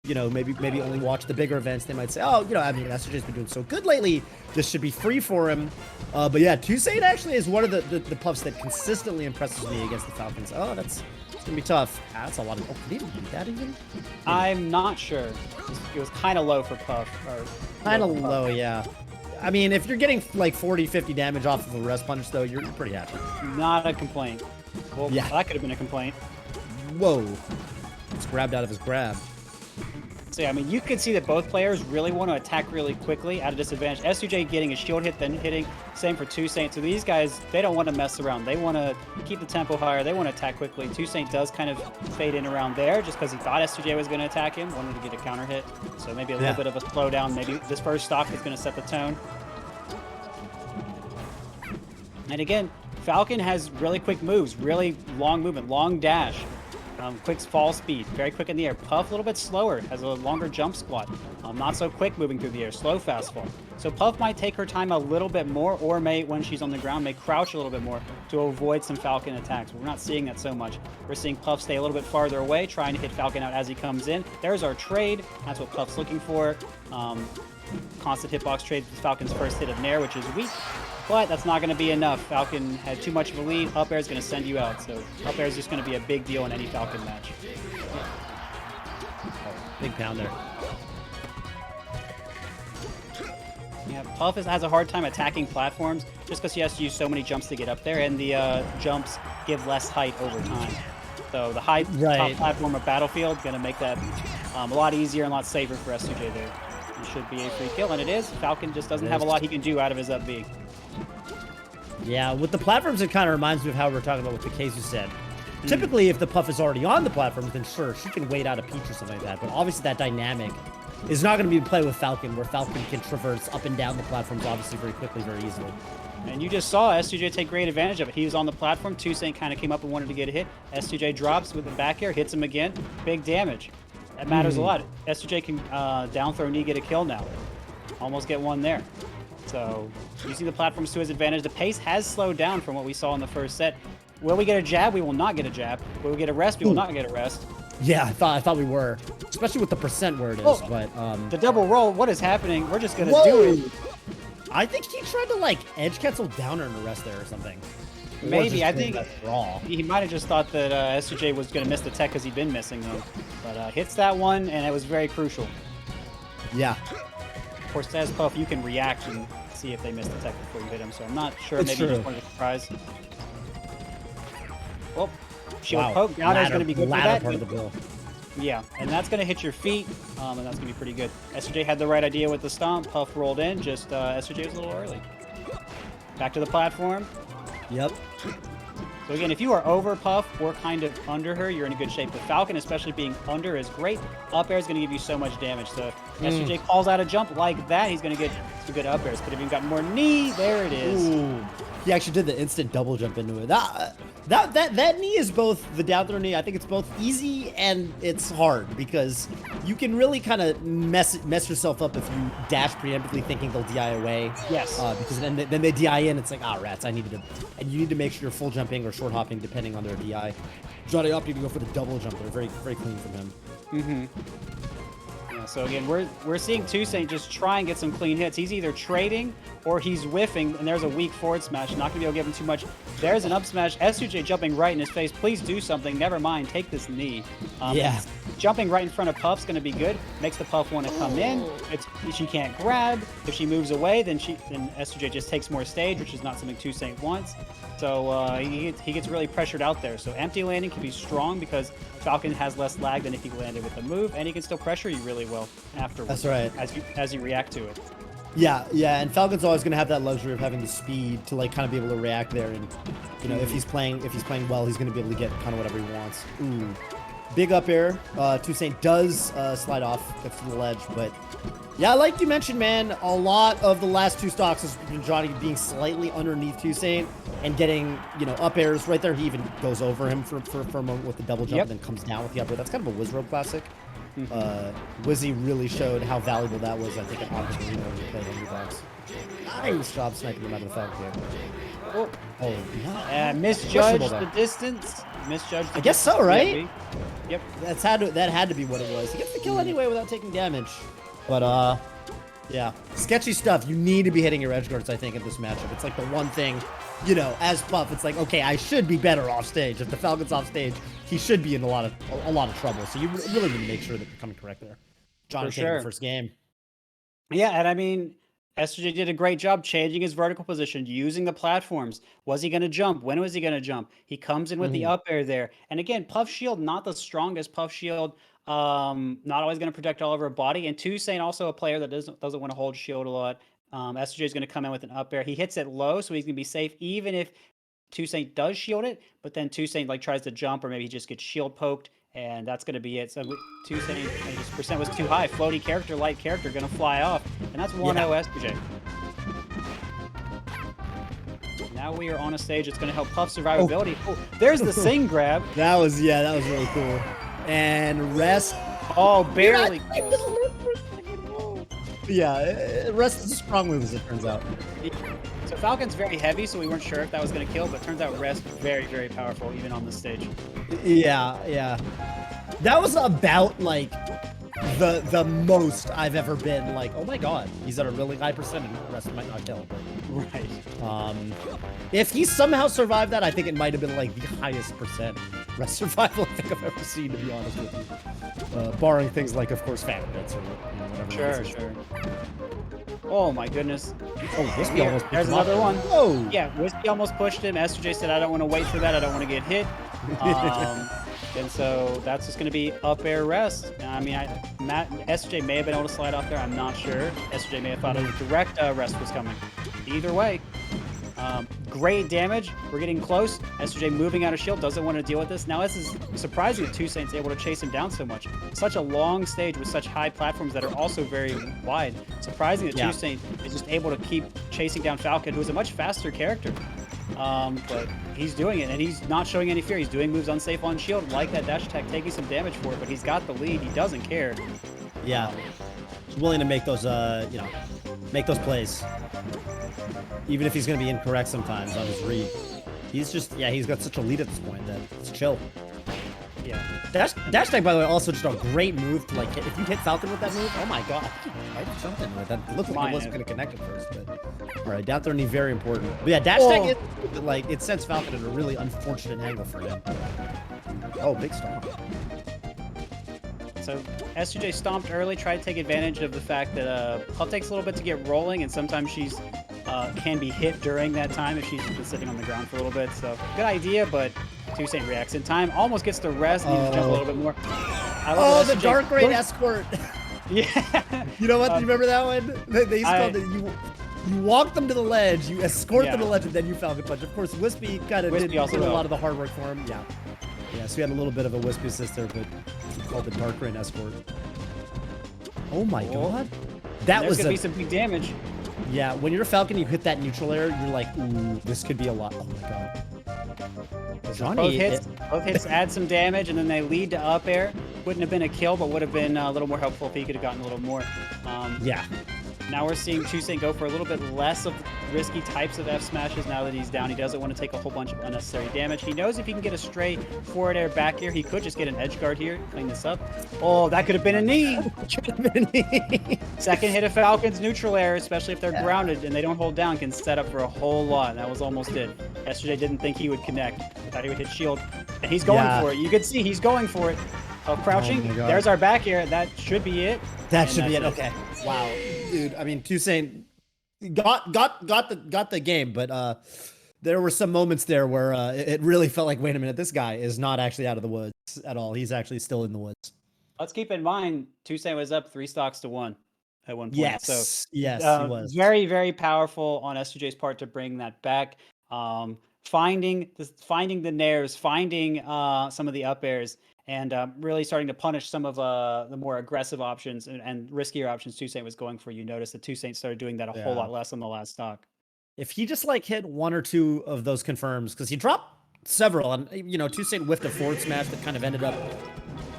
you know, maybe only watch the bigger events, they might say, oh, you know, I mean, S2J's been doing so good lately. This should be free for him. But yeah, 2Saint actually is one of the puffs that consistently impresses me against the Falcons. Oh, it's gonna be tough. That's a lot of. Oh, could he even beat that even? I'm not sure. It was kind of low for Puff. Kind of low, yeah. I mean, if you're getting like 40, 50 damage off of a rest punch, though, you're pretty happy. Not a complaint. Well, yeah, that could have been a complaint. Whoa. It's grabbed out of his grab. So yeah, I mean, you can see that both players really want to attack really quickly at a disadvantage. S2J getting a shield hit, then hitting. Same for 2Saint. So these guys, they don't want to mess around. They want to keep the tempo higher. They want to attack quickly. 2Saint does kind of fade in around there just because he thought S2J was going to attack him, wanted to get a counter hit. So maybe a little bit of a slowdown. Maybe this first stock is going to set the tone. And again, Falcon has really quick moves, really long movement, long dash. Quick fall speed, very quick in the air. Puff a little bit slower, has a longer jump squat. Not so quick moving through the air, slow fast fall. So Puff might take her time a little bit more, or may, when she's on the ground, may crouch a little bit more to avoid some Falcon attacks. We're not seeing that so much. We're seeing Puff stay a little bit farther away, trying to hit Falcon out as he comes in. There's our trade. That's what Puff's looking for. Constant hitbox trade with Falcon's first hit of Nair, which is weak. But that's not going to be enough. Falcon had too much of a lead. Up air is going to send you out. So up air is just going to be a big deal in any Falcon match. Oh, big pound there. Yeah, Puff has a hard time attacking platforms just because he has to use so many jumps to get up there, and the jumps give less height over time. So the high top platform of Battlefield going to make that a lot easier and a lot safer for S2J there. It should be a free kill, and it is. Falcon just doesn't have a lot he can do out of his up B. Yeah, with the platforms, it kind of reminds me of how we were talking about what the Keizu said. Typically, if the Puff is already on the platform, then sure, she can wait out a peach or something like that. But obviously, that dynamic is not going to be play with Falcon, where Falcon can traverse up and down the platforms, obviously, very quickly, very easily. And you just saw S2J take great advantage of it. He was on the platform. 2Saint kind of came up and wanted to get a hit. S2J drops with the back air, hits him again. Big damage. That matters a lot. S2J can down throw knee, get a kill now. Almost get one there. So using the platforms to his advantage. The pace has slowed down from what we saw in the first set. Will we get a jab? We will not get a jab. Will we get a rest? We will not get a rest. Yeah, I thought we were, especially with the percent where it is. But the double roll. What is happening? We're just gonna do it. I think he tried to like edge cancel down and rest there or something. Maybe I think he might have just thought that S2J was gonna miss the tech because he'd been missing them, but hits that one and it was very crucial. Yeah. Of course, as Puff, you can react and see if they missed the tech before you hit him, so I'm not sure. Maybe just wanted a surprise. Well, shield poke. Now there's going to be good for that. Part of the bill. Yeah, and that's going to hit your feet, and that's going to be pretty good. S2J had the right idea with the stomp. Puff rolled in, just S2J was a little early. Back to the platform. Yep. So again, if you are over Puff or kind of under her, you're in a good shape. The Falcon, especially being under, is great. Up air is going to give you so much damage. So if S2J calls out a jump like that, he's going to get some good up airs. Could have even gotten more knee. There it is. Ooh. He actually did the instant double jump into it. That knee is both the down throw knee. I think it's both easy and it's hard because you can really kind of mess yourself up if you dash preemptively thinking they'll DI away. Yes. Because then they DI in. It's like, rats. I needed to, and you need to make sure you're full jumping or short hopping depending on their DI. Johnny opted to go for the double jump. They're very very clean from him. Yeah, so again, we're seeing 2Saint just try and get some clean hits. He's either trading or he's whiffing, and there's a weak forward smash. Not going to be able to give him too much. There's an up smash. S2J jumping right in his face. Please do something. Never mind. Take this knee. Yeah. Jumping right in front of Puff's going to be good. Makes the Puff want to come in. She can't grab. If she moves away, then S2J just takes more stage, which is not something 2Saint wants. So he gets really pressured out there. So empty landing can be strong because Falcon has less lag than if he landed with a move, and he can still pressure you really well afterwards. That's right. As you react to it. Yeah, and Falcon's always going to have that luxury of having the speed to like kind of be able to react there, and you know if he's playing well, he's going to be able to get kind of whatever he wants. Ooh, big up air. 2Saint does slide off, gets to the ledge, but yeah, like you mentioned, man, a lot of the last two stocks has been Johnny being slightly underneath 2Saint and getting up airs right there. He even goes over him for a moment with the double jump, and then comes down with the up air. That's kind of a Wizrobe classic. Wizzy really showed how valuable that was, I think, at Aqua Arena when he played Underdogs. Nice job sniping him out of the Falcon. Misjudged the distance. Misjudged the I guess so, right? Yep. That had to be what it was. He gets the kill anyway without taking damage. But yeah, sketchy stuff. You need to be hitting your edge guards, I think, in this matchup. It's like the one thing, you know, as Puff, it's like, okay, I should be better off stage. If the Falcon's off stage, he should be in a lot of trouble. So you really need to make sure that you're coming correct there. Johnny taking the first game. Yeah, and I mean, S2J did a great job changing his vertical position, using the platforms. Was he going to jump? When was he going to jump? He comes in with the up air there. And again, Puff Shield, not the strongest. Puff Shield, not always going to protect all over a body. And 2Saint, also a player that doesn't want to hold shield a lot. S2J is going to come in with an up air. He hits it low, so he's going to be safe, even if 2Saint does shield it. But then 2Saint like tries to jump, or maybe he just gets shield poked. And that's going to be it. So 2Saint, his percent was too high. Floaty character, light character, going to fly off. And that's 1-0 S2J. Now we are on a stage that's going to help Puff survivability. Oh, there's the sing grab. That was really cool. And rest. Oh, barely. Yeah, rest is a strong move, as it turns out. So Falcon's very heavy, so we weren't sure if that was going to kill, but turns out rest very, very powerful, even on this stage. Yeah. That was about, like, the most I've ever been like, oh my god, he's at a really high percentage. The rest might not kill. But, right. If he somehow survived that, I think it might have been like the highest percent rest survival I think I've ever seen, to be honest with you. Barring things like, of course, fan bits or whatever. Sure. Oh my goodness. Oh, Wispy almost pushed There's him another off. one. Whoa. Yeah, Wispy almost pushed him. S2J said, I don't want to wait for that. I don't want to get hit. And so that's just going to be up air rest. I mean, S2J may have been able to slide off there. I'm not sure. S2J may have thought a direct rest was coming. Either way, great damage. We're getting close. S2J moving out of shield, doesn't want to deal with this. Now this is surprising that 2Saint's able to chase him down so much. Such a long stage with such high platforms that are also very wide. Surprising that 2Saint is just able to keep chasing down Falcon, who is a much faster character. But he's doing it, and he's not showing any fear. He's doing moves unsafe on shield, like that dash attack, taking some damage for it, but he's got the lead. He doesn't care. Yeah. He's willing to make those, make those plays. Even if he's going to be incorrect sometimes on his read. He's just, he's got such a lead at this point that it's chill. Yeah. Dash attack, by the way, also just a great move to, like, if you hit Falcon with that move, oh my god. I did something with that. It looked like it wasn't going to connect at first, but... Alright, down throw knee, very important. But yeah, dash attack, it sends Falcon in a really unfortunate angle for him. Oh, big stomp. So S2J stomped early, tried to take advantage of the fact that Puff takes a little bit to get rolling, and sometimes she's can be hit during that time if she's been sitting on the ground for a little bit. So good idea, but 2Saint reacts in time, almost gets the rest, needs to jump a little bit more. The Dark Rain escort. Yeah. You know what? You remember that one? They called it, you walk them to the ledge, you escort them to the ledge, and then you Falcon Punch. Of course, Wispy kind of did a lot of the hard work for him. Yeah, so we had a little bit of a Wispy assist there, but he called the Dark Rain escort. Oh my god. That was gonna be some big damage. Yeah, when you're a Falcon, you hit that neutral air, you're like, ooh, this could be a lot. Oh my god. Johnny, both hits add some damage, and then they lead to up air. Wouldn't have been a kill, but would have been a little more helpful if he could have gotten a little more. Yeah. Now we're seeing 2Saint go for a little bit less of risky types of F smashes now that he's down. He doesn't want to take a whole bunch of unnecessary damage. He knows if he can get a straight forward air back here, he could just get an edge guard here, clean this up. Oh, that could have been a knee. Second hit of Falcon's neutral air, especially if they're grounded and they don't hold down, can set up for a whole lot. That was almost it. S2J didn't think he would connect. I thought he would hit shield, and he's going for it. You can see he's going for it. Oh, crouching. There's our back air. That should be it. That should be it. Okay. Wow, dude. I mean, 2Saint got the game, but there were some moments there where it really felt like, wait a minute, this guy is not actually out of the woods at all. He's actually still in the woods. Let's keep in mind, 2Saint was up 3 stocks to 1 at one point. Yes. So yes, he was very, very powerful on S2J's part to bring that back. Finding the nairs, finding some of the up airs, and really starting to punish some of the more aggressive options and riskier options 2Saint was going for. You notice that 2Saint started doing that a whole lot less on the last stock. If he just like hit 1 or 2 of those confirms, because he dropped several, and 2Saint whiffed a forward smash that kind of ended up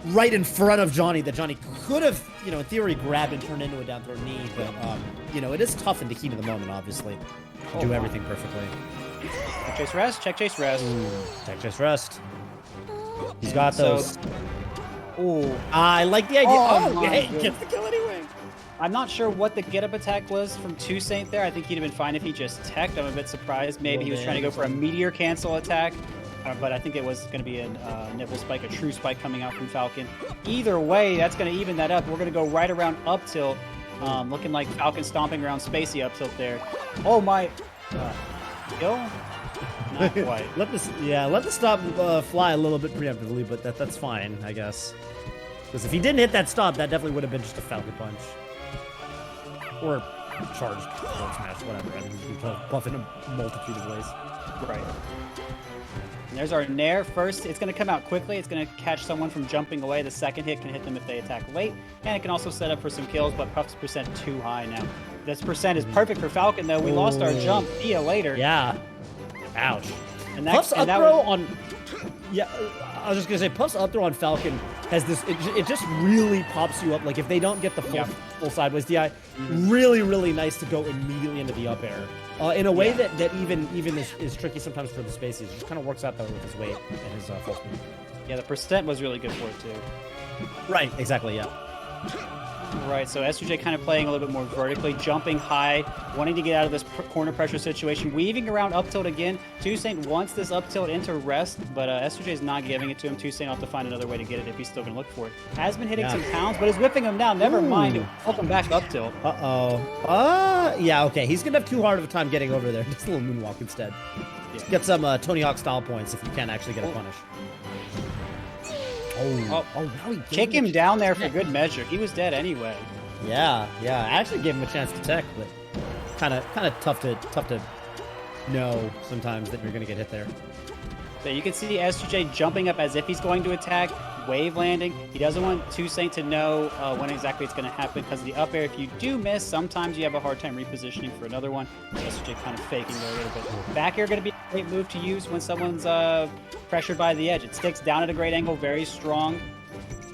right in front of Johnny, that Johnny could have, in theory, grabbed and turned into a down throw knee, but it is tough in the heat of the moment, obviously, to do everything perfectly. Check chase rest, check chase rest. Check chase rest. He's got those. Ooh. I like the idea. Oh, Oh, my hey, goodness. gets the kill anyway. I'm not sure what the get-up attack was from 2Saint there. I think he'd have been fine if he just teched. I'm a bit surprised. Maybe he was trying to go for a meteor cancel attack. But I think it was going to be a nipple spike, a true spike coming out from Falcon. Either way, that's going to even that up. We're going to go right around up tilt. Looking like Falcon stomping around spacey up tilt there. Oh my... kill? Not quite. let the stop fly a little bit preemptively, but that's fine, I guess. Because if he didn't hit that stop, that definitely would have been just a Falcon punch. Or charged forward smash, whatever. I mean, you can buff in a multitude of ways. Right. And there's our Nair. First, it's going to come out quickly. It's going to catch someone from jumping away. The second hit can hit them if they attack late. And it can also set up for some kills, but Puff's percent too high now. This percent is perfect for Falcon, though. We lost our jump. See ya later. Yeah. Ouch. And Puff's up throw on... Yeah, I was just going to say, Puff's up throw on Falcon has this... It just really pops you up. Like, if they don't get the full sideways DI, really, really nice to go immediately into the up air. In a way that even is tricky sometimes for the spaces. It just kind of works out better with his weight and his full speed. Yeah, the percent was really good for it, too. Right, exactly, yeah. Right, so S2J kind of playing a little bit more vertically, jumping high, wanting to get out of this corner pressure situation, weaving around up tilt again. 2Saint wants this up tilt into rest, but S2J is not giving it to him. 2Saint will have to find another way to get it if he's still going to look for it. Has been hitting some pounds, but is whipping him down. Never mind. Welcome back up tilt. Uh-oh. Yeah, okay. He's going to have too hard of a time getting over there. Just a little moonwalk instead. Yeah. Get some Tony Hawk style points if you can't actually get a punish. Now he kick him down there for good measure. He was dead anyway. Yeah. I actually gave him a chance to tech, but kind of tough to know sometimes that you're gonna get hit there. So you can see S2J jumping up as if he's going to attack, wave landing. He doesn't want 2Saint to know when exactly it's going to happen because of the up air. If you do miss, sometimes you have a hard time repositioning for another one. S2J kind of faking there a little bit. Back air going to be a great move to use when someone's pressured by the edge. It sticks down at a great angle, very strong.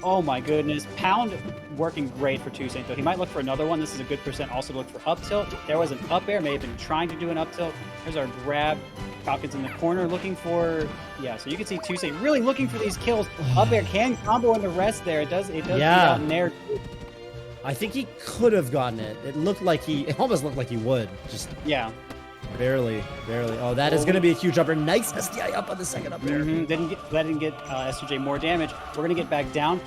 Oh my goodness. Pound working great for 2Saint, though. He might look for another one. This is a good percent also to look for up tilt. There was an up air, may have been trying to do an up tilt. There's our grab. Falcon's in the corner looking for... Yeah, so you can see 2Saint really looking for these kills. Up air can combo in the rest there. It does beat out Nair. I think he could have gotten it. It almost looked like he would. Just... Yeah. Barely. Oh, that is going to be a huge upper. Nice SDI up on the second up air. Didn't get S2J more damage. We're going to get back down.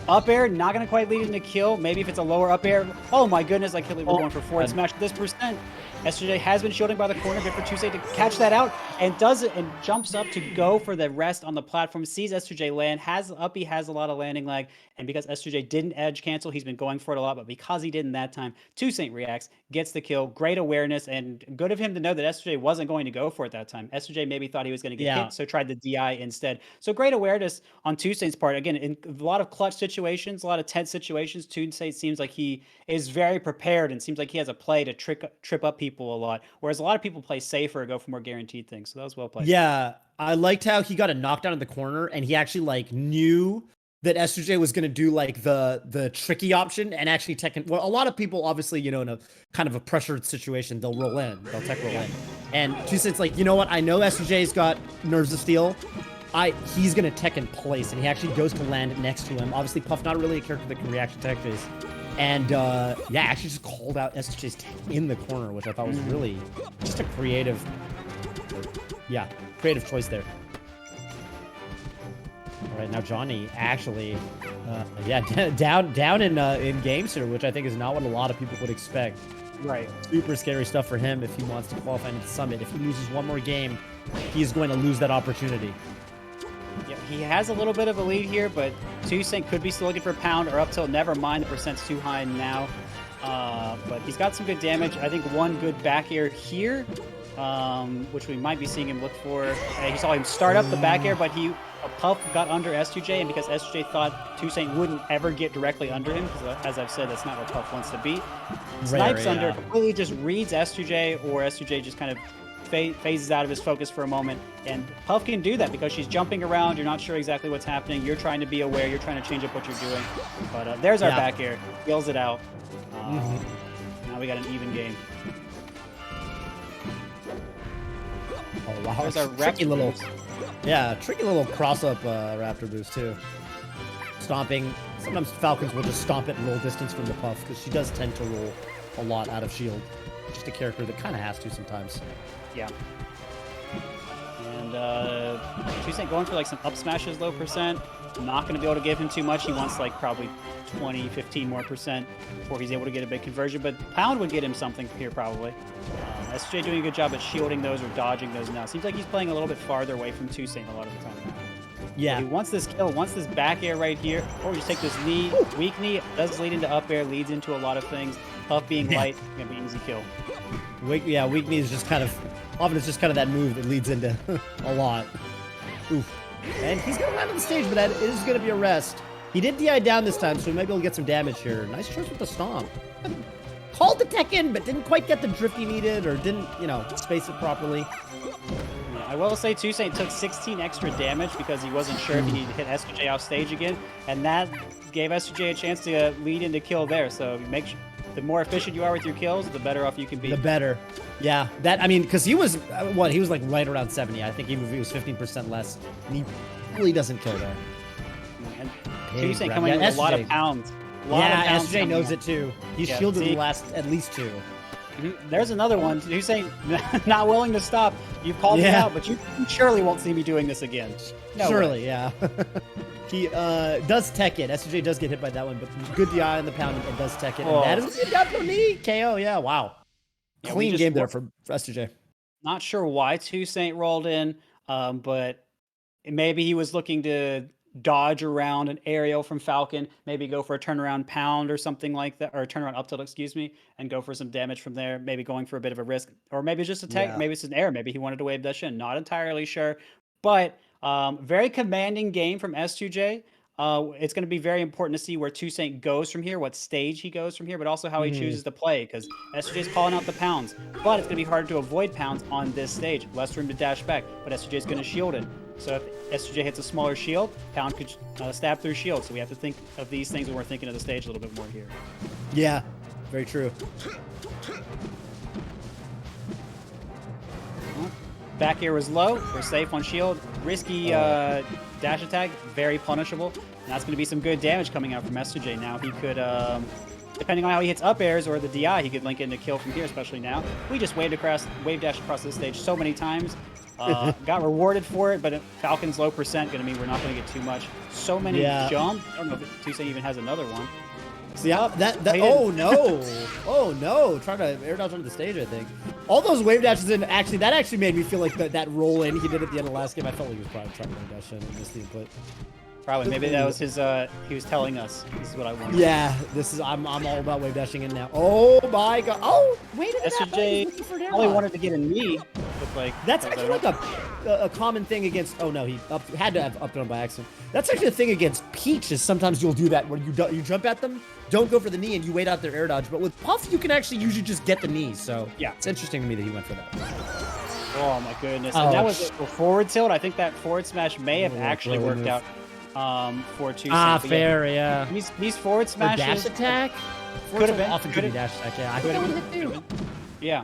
Up air, not going to quite lead into kill. Maybe if it's a lower up air. Oh my goodness, I can't believe we're going for forward smash. This percent. S2J has been shielding by the corner. Good for 2Saint to catch that out and does it and jumps up to go for the rest on the platform. Sees S2J land. Uppy has a lot of landing lag. And because S2J didn't edge cancel, he's been going for it a lot. But because he didn't that time, 2Saint reacts, gets the kill. Great awareness and good of him to know that S2J wasn't going to go for it that time. S2J maybe thought he was going to get hit, so tried the DI instead. So great awareness on 2Saint's part. Again, in a lot of clutch situations, a lot of tense situations, 2Saint seems like he is very prepared and seems like he has a play to trip up people a lot. Whereas a lot of people play safer, go for more guaranteed things. So that was well played. Yeah, I liked how he got a knockdown in the corner and he actually knew that S2J was going to do the tricky option and actually tech in. Well, a lot of people obviously, in a kind of a pressured situation, they'll roll in, they'll tech roll in. And 2Saint's like, you know what? I know S2J's got nerves of steel. He's going to tech in place, and he actually goes to land next to him. Obviously, Puff not really a character that can react to tech phase. And actually just called out S2J's tech in the corner, which I thought was really just a creative choice there. All right, now Johnny actually, down in games here, which I think is not what a lot of people would expect. Right. Super scary stuff for him if he wants to qualify into the Summit. If he loses one more game, he's going to lose that opportunity. Yeah, he has a little bit of a lead here, but 2Saint could be still looking for a pound or up tilt. Never mind, the percent's too high now. But he's got some good damage. I think one good back air here, which we might be seeing him look for. You saw him start up the back air, but Puff got under S2J, and because S2J thought 2Saint wouldn't ever get directly under him, because as I've said, that's not what Puff wants to be. Snipes under, completely just reads S2J, or S2J just kind of phases out of his focus for a moment. And Puff can do that because she's jumping around, you're not sure exactly what's happening, you're trying to be aware, you're trying to change up what you're doing. But there's our back air, yells it out. Now we got an even game. Oh wow, there's our tricky little cross-up Raptor boost too. stomping. Sometimes Falcons will just stomp at roll distance from the Puff, because she does tend to roll a lot out of shield. Just a character that kind of has to sometimes. Yeah. And 2Saint going for like some up smashes, low percent. Not going to be able to give him too much. He wants like probably 20, 15 more percent before he's able to get a big conversion. But Pound would get him something here probably. S2J doing a good job at shielding those or dodging those now. Seems like he's playing a little bit farther away from 2Saint a lot of the time. Yeah. He wants this kill, wants this back air right here. Or you just take this knee, weak knee, does lead into up air, leads into a lot of things. Puff being light, gonna be an easy kill. Weak knee is just kind of, often it's just kind of that move that leads into a lot. Oof. And he's gonna land on the stage, but that is gonna be a rest. He did DI down this time, so we might be able to get some damage here. Nice choice with the stomp. Called the tech in, but didn't quite get the drift he needed, or didn't, you know, space it properly. Yeah, I will say 2Saint took 16 extra damage because he wasn't sure if he needed to hit S2J off stage again, and that gave S2J a chance to lead into kill there. So make sure, the more efficient you are with your kills, the better off you can be. The better. Yeah, that, I mean, because he was, what, he was like right around 70. I think even if he was 15% less, and he really doesn't kill there. And 2Saint coming in with a lot of pounds. Yeah, S2J knows it too. He's shielded the last at least 2. There's another one. Who's saying not willing to stop? You've called me out, but you surely won't see me doing this again. No surely, way. yeah. He does tech it. S2J does get hit by that one, but good DI on the pound and does tech it. And that is a down knee KO. Yeah, wow. Yeah, clean game there for S2J. Not sure why 2Saint rolled in, but maybe he was looking to dodge around an aerial from Falcon, maybe go for a turnaround pound or something like that, or a turnaround up tilt, excuse me, and go for some damage from there, maybe going for a bit of a risk, or maybe it's just a tech, maybe it's an air, maybe he wanted to wave dash in, not entirely sure, but very commanding game from S2J. It's going to be very important to see where 2Saint goes from here, what stage he goes from here, but also how he chooses to play, because S2J is calling out the pounds, but it's going to be harder to avoid pounds on this stage, less room to dash back, but S2J is going to shield it. So if S2J hits a smaller shield, Pound could stab through shield. So we have to think of these things when we're thinking of the stage a little bit more here. Yeah, very true. Back air was low. We're safe on shield. Risky dash attack, very punishable. And that's going to be some good damage coming out from S2J. Now he could, depending on how he hits up airs or the DI, he could link into kill from here, especially now. We just wave dash across this stage so many times. Got rewarded for it, but Falcon's low percent going to mean we're not going to get too much. So many jump. I don't know if 2Saint even has another one. See, oh no. Oh no. Trying to air dodge onto the stage, I think. All those wave dashes in, actually, that actually made me feel like that roll in he did at the end of the last game. I felt like he was probably trying to wave dash in and miss the input. Probably. Maybe that was his, he was telling us, this is what I want. Yeah, I'm all about wave dashing in now. Oh my god. Oh, wait a minute. S2J only wanted to get a knee. Like, that's actually like a common thing against, oh no, he had to have up down by accident. That's actually a thing against Peach, is sometimes you'll do that where you jump at them, don't go for the knee, and you wait out their air dodge. But with Puff, you can actually usually just get the knee. So yeah, it's interesting to me that he went for that. Oh my goodness. And that was a forward tilt. I think that forward smash may have actually worked out for 2Saint. Ah, fair, yeah. These forward smashes. Or dash attack? Could have been. Often could be dash attack, yeah. I could have been. Yeah.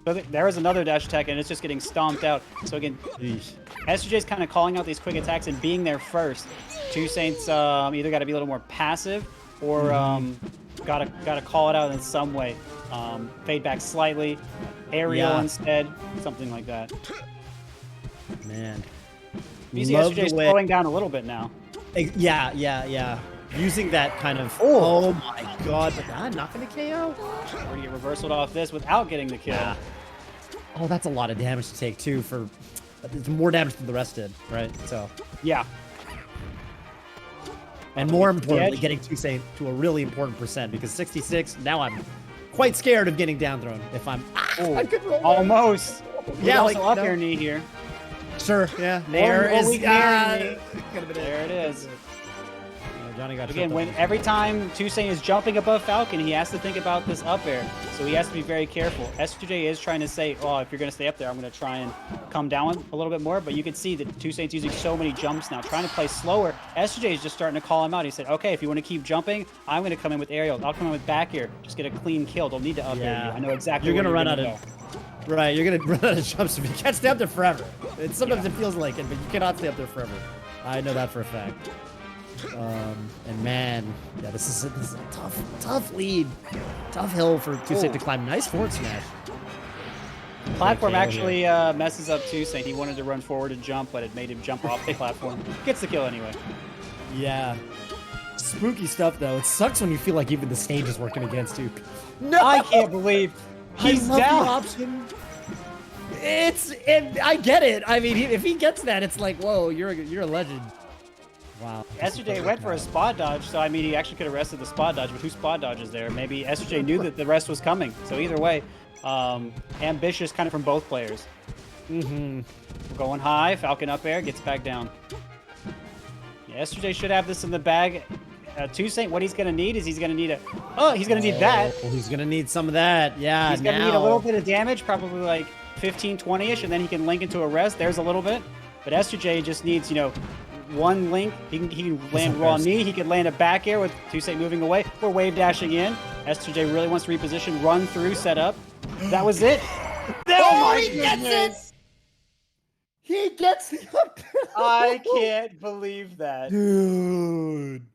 So there is another dash attack, and it's just getting stomped out. So again, S2J is kind of calling out these quick attacks and being there first. 2Saint's either got to be a little more passive, or gotta call it out in some way. Fade back slightly, aerial instead, something like that. Man, you see S2J slowing down a little bit now. Yeah. Using that kind of, oh my god, but I'm not going to KO. We're going to get reversaled off this without getting the kill. Yeah. Oh, that's a lot of damage to take, too, it's more damage than the rest did, right? So. Yeah. And more importantly, getting 2Saint to a really important percent, because 66, now I'm quite scared of getting down thrown if I'm, I could roll. Almost. Yeah, like up your knee here. Sure, yeah. There it is. Johnny got again, every time 2Saint is jumping above Falcon, he has to think about this up air, so he has to be very careful. S2J is trying to say, oh, if you're going to stay up there, I'm going to try and come down a little bit more, but you can see that 2Saint's using so many jumps now, trying to play slower. S2J is just starting to call him out. He said, okay, if you want to keep jumping, I'm going to come in with aerial. I'll come in with back air. Just get a clean kill. Don't need to up air you. I know exactly you're where gonna you're run going out to of go. Right, you're going to run out of jumps if you can't stay up there forever. Sometimes it feels like it, but you cannot stay up there forever. I know that for a fact. And man, yeah, this is a tough lead. Tough hill for 2Saint to climb. Nice forward smash. Platform actually messes up 2Saint. He wanted to run forward and jump, but it made him jump off the platform. Gets the kill anyway. Yeah. Spooky stuff, though. It sucks when you feel like even the stage is working against you. No! I can't believe he's I love down. the option. I get it. I mean, if he gets that, it's like, whoa, you're a legend. Wow. S2J went for a spot dodge, so I mean, he actually could have rested the spot dodge, but who spot dodges there? Maybe S2J knew that the rest was coming. So either way, ambitious kind of from both players. We're going high. Falcon up air, gets back down. Yeah, S2J should have this in the bag. 2Saint, what he's going to need is he's going to need he's going to need that. Oh, he's going to need some of that. Yeah, he's going to need a little bit of damage, probably like 15, 20-ish, and then he can link into a res. There's a little bit. But S2J just needs, you know, one link. He can land raw knee. He can land a back air with 2Saint moving away. We're wave dashing in. S2J really wants to reposition, run through, set up. That was it. Oh, he gets it! He gets the up. I can't believe that. Dude.